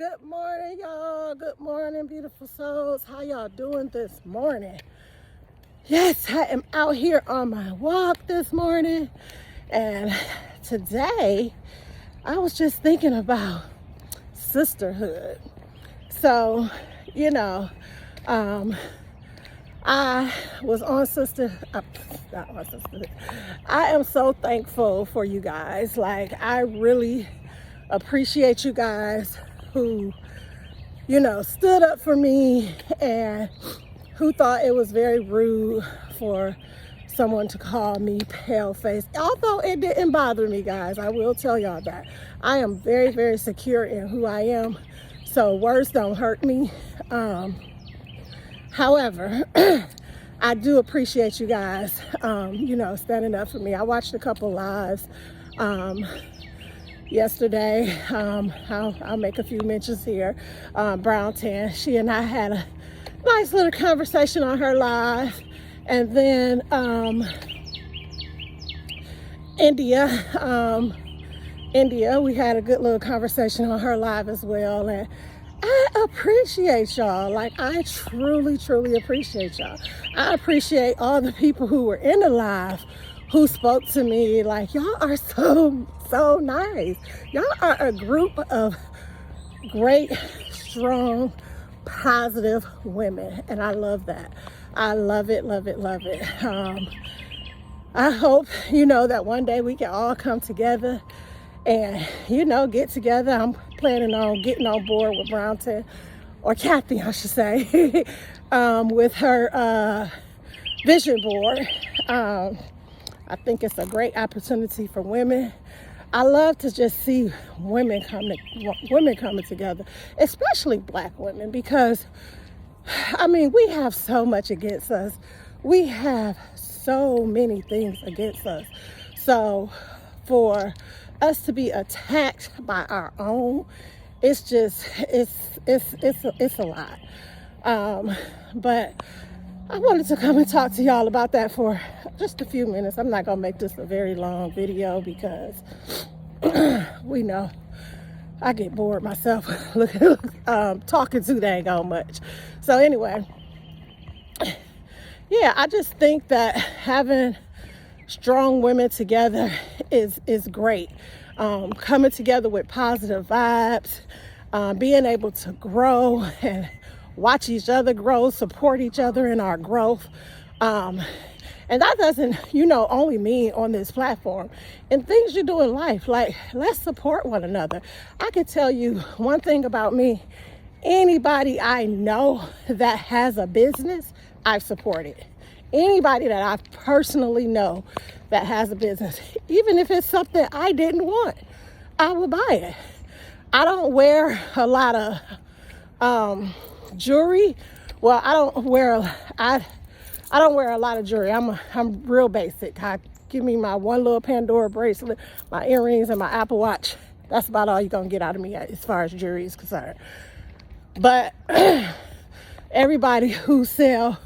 Good morning, y'all. Good morning, beautiful souls. How y'all doing this morning? Yes, I am out here on my walk this morning. And today, I was just thinking about sisterhood. So, you know, I was on not on Sisterhood. I am so thankful for you guys. Like, I really appreciate you guys who, stood up for me and who thought it was very rude for someone to call me pale face. Although it didn't bother me, guys. I will tell y'all that. I am very, very secure in who I am. So words don't hurt me. However, I do appreciate you guys, standing up for me. I watched a couple lives yesterday. I'll make a few mentions here. Brown Tan, she and I had a nice little conversation on her live. And then India, we had a good little conversation on her live as well. And I appreciate y'all. Like, I truly, truly appreciate y'all. I appreciate all the people who were in the live who spoke to me. Like, y'all are so nice. Y'all are a group of great, strong, positive women. And I love that. I love it, love it, love it. I hope, that one day we can all come together and, get together. I'm planning on getting on board with Brownton, or Kathy, I should say, with her vision board. I think it's a great opportunity for women. I love to just see women coming together, especially Black women, because, we have so much against us. We have so many things against us. So for us to be attacked by our own, it's a lot. But I wanted to come and talk to y'all about that for just a few minutes. I'm not gonna make this a very long video because we know I get bored myself talking too dang on much. So anyway, yeah, I just think that having strong women together is great. Coming together with positive vibes, being able to grow and watch each other grow, support each other in our growth. And that doesn't, only mean on this platform. And things you do in life, like, let's support one another. I can tell you one thing about me. Anybody I know that has a business, I've supported. Anybody that I personally know that has a business, even if it's something I didn't want, I will buy it. I don't wear a lot of jewelry. Well, I don't wear a lot of jewelry. I'm real basic. Give me my one little Pandora bracelet, my earrings, and my Apple Watch. That's about all you're gonna get out of me as far as jewelry is concerned. But everybody who sell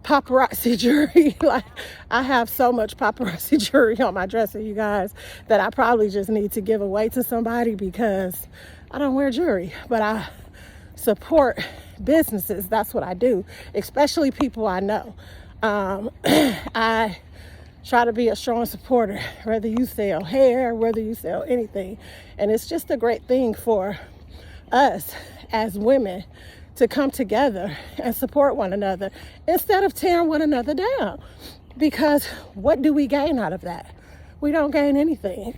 paparazzi jewelry, like, I have so much paparazzi jewelry on my dresser, you guys, that I probably just need to give away to somebody because I don't wear jewelry, but I support businesses. That's what I do, especially people I know. I try to be a strong supporter, whether you sell hair, whether you sell anything. And it's just a great thing for us as women to come together and support one another instead of tearing one another down. Because what do we gain out of that? We don't gain anything.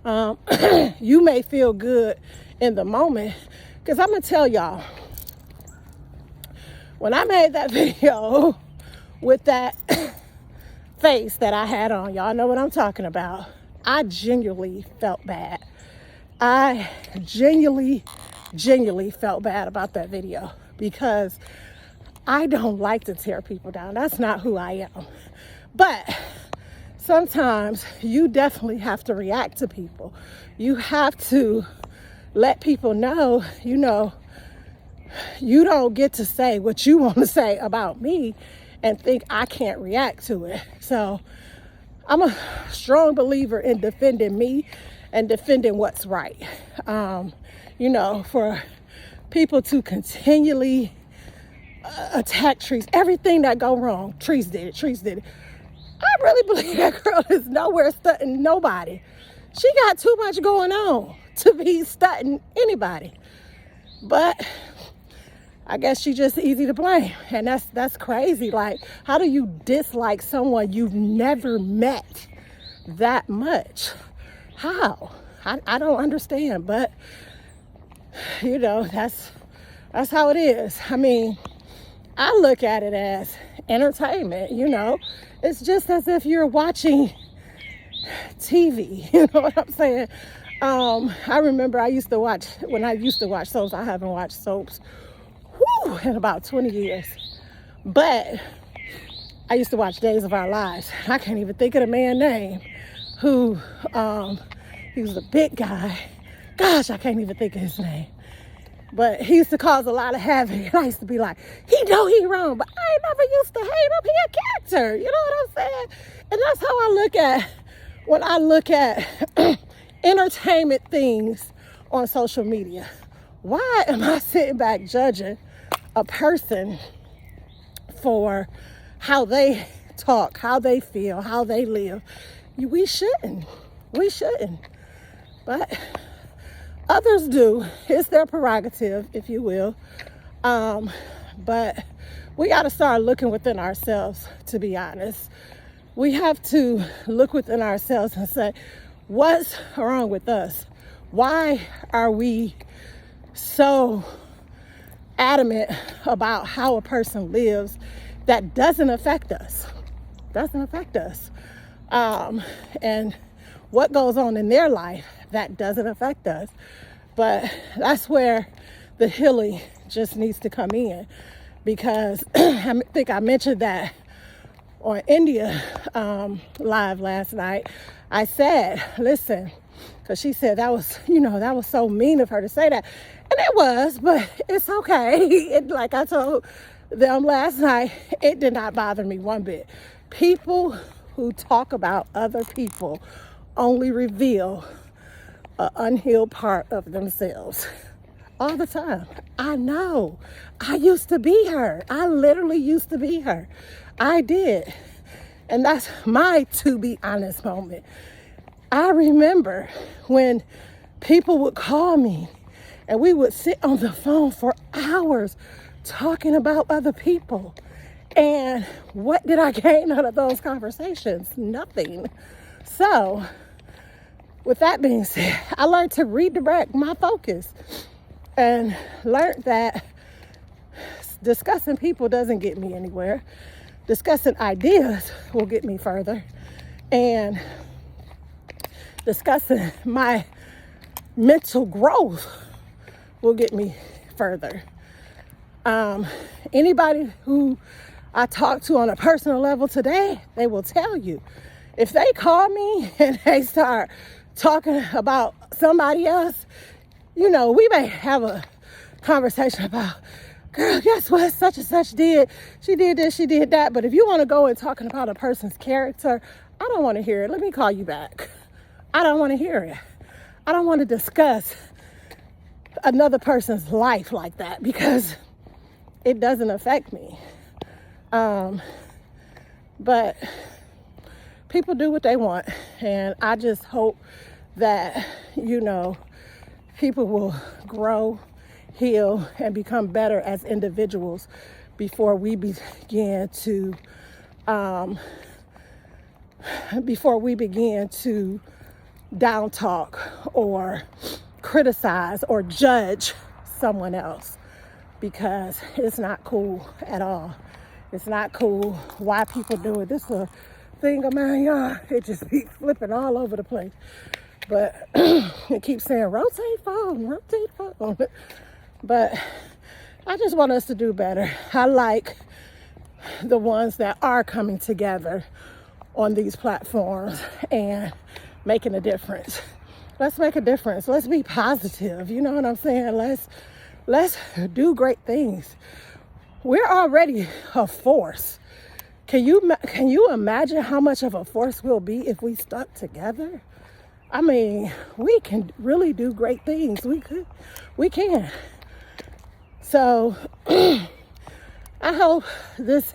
You may feel good in the moment, because I'm gonna tell y'all, when I made that video with that face that I had on, y'all know what I'm talking about, I genuinely felt bad. I genuinely felt bad about that video because I don't like to tear people down. That's not who I am. But sometimes you definitely have to react to people. You have to let people know, you don't get to say what you want to say about me and think I can't react to it. So I'm a strong believer in defending me and defending what's right. for people to continually attack trees. Everything that go wrong, trees did it. I really believe that girl is nowhere stunting nobody. She got too much going on to be stunting anybody. But I guess she's just easy to blame. And that's crazy. Like, how do you dislike someone you've never met that much? How? I don't understand. But, that's how it is. I mean, I look at it as entertainment, It's just as if you're watching TV, you know what I'm saying? I remember when I used to watch soaps. I haven't watched soaps in about 20 years. But I used to watch Days of Our Lives. I can't even think of the man's name who, he was a big guy. Gosh, I can't even think of his name. But he used to cause a lot of havoc. And I used to be like, he know he wrong, but I ain't never used to hate him. He a character. You know what I'm saying? And that's how I look at, when I look at entertainment things on social media. Why am I sitting back judging a person for how they talk, how they feel, how they live? We shouldn't. But others do. It's their prerogative, if you will. But we got to start looking within ourselves, to be honest. We have to look within ourselves and say, what's wrong with us? Why are we so adamant about how a person lives that doesn't affect us? And what goes on in their life that doesn't affect us. But that's where the healing just needs to come in, because I think I mentioned that on India live last night. I said, listen, because she said that was so mean of her to say that. And it was, but it's okay. Like I told them last night, it did not bother me one bit. People who talk about other people only reveal an unhealed part of themselves all the time. I know. I used to be her. I literally used to be her. I did. And that's my to be honest moment. I remember when people would call me and we would sit on the phone for hours talking about other people. And what did I gain out of those conversations? Nothing. So, with that being said, I learned to redirect my focus and learned that discussing people doesn't get me anywhere. Discussing ideas will get me further. And discussing my mental growth will get me further. Anybody who I talk to on a personal level today, they will tell you. If they call me and they start talking about somebody else, we may have a conversation about, girl, guess what such and such did? She did this, she did that. But if you want to go and talking about a person's character, I don't want to hear it. Let me call you back. I don't want to hear it. I don't want to discuss another person's life like that because it doesn't affect me. But people do what they want. And I just hope that, people will grow, heal, and become better as individuals before we begin to down talk or criticize or judge someone else, because it's not cool at all. It's not cool why people do it. This is a thing of mine, y'all. It just be flipping all over the place. But it keeps saying rotate phone. But I just want us to do better. I like the ones that are coming together on these platforms and making a difference. Let's make a difference. Let's be positive. You know what I'm saying? Let's do great things. We're already a force. Can you imagine how much of a force we'll be if we stuck together? I mean, we can really do great things. We can. So I hope this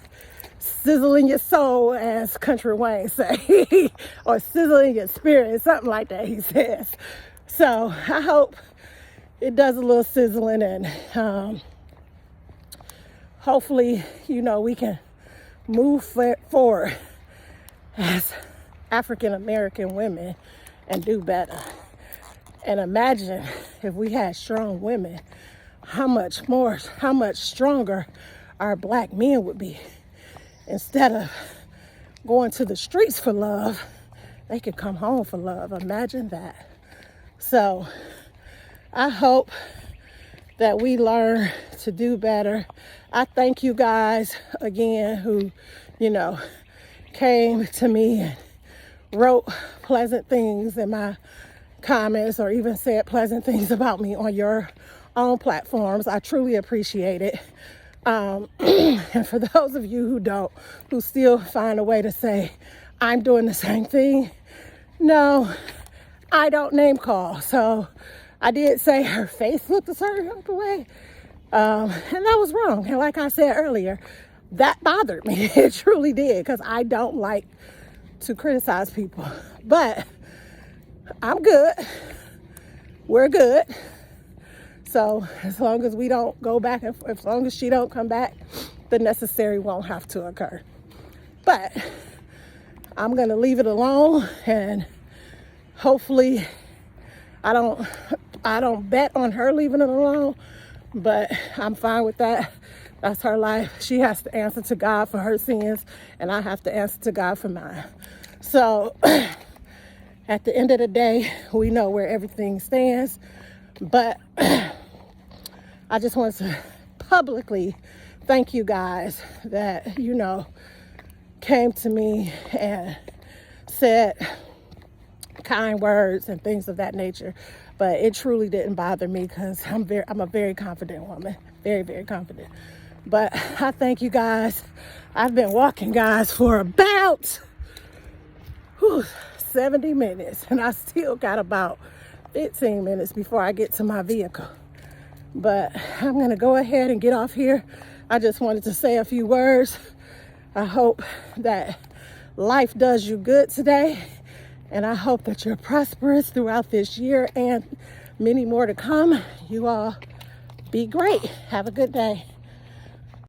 sizzling your soul, as Country Wayne say, or sizzling your spirit, something like that he says. So I hope it does a little sizzling, and hopefully, we can move forward as African American women and do better. And imagine if we had strong women, how much stronger our black men would be. Instead of going to the streets for love, they could come home for love. Imagine that. So I hope that we learn to do better. I thank you guys again who, came to me and wrote pleasant things in my comments, or even said pleasant things about me on your own platforms. I truly appreciate it. And for those of you who still find a way to say, I'm doing the same thing, no, I don't name call. So I did say her face looked a certain way, and that was wrong. And like I said earlier, that bothered me. It truly did, because I don't like to criticize people. But I'm good. We're good. So as long as we don't go back, and as long as she don't come back, the necessary won't have to occur. But I'm gonna leave it alone, and hopefully I don't bet on her leaving it alone, but I'm fine with that. That's her life. She has to answer to God for her sins, and I have to answer to God for mine. So at the end of the day, we know where everything stands. But I just want to publicly thank you guys that, came to me and said kind words and things of that nature. But it truly didn't bother me, because I'm a very confident woman. Very, very confident. But I thank you guys. I've been walking, guys, for about 70 minutes, and I still got about 15 minutes before I get to my vehicle. But I'm going to go ahead and get off here. I just wanted to say a few words. I hope that life does you good today, and I hope that you're prosperous throughout this year and many more to come. You all be great. Have a good day.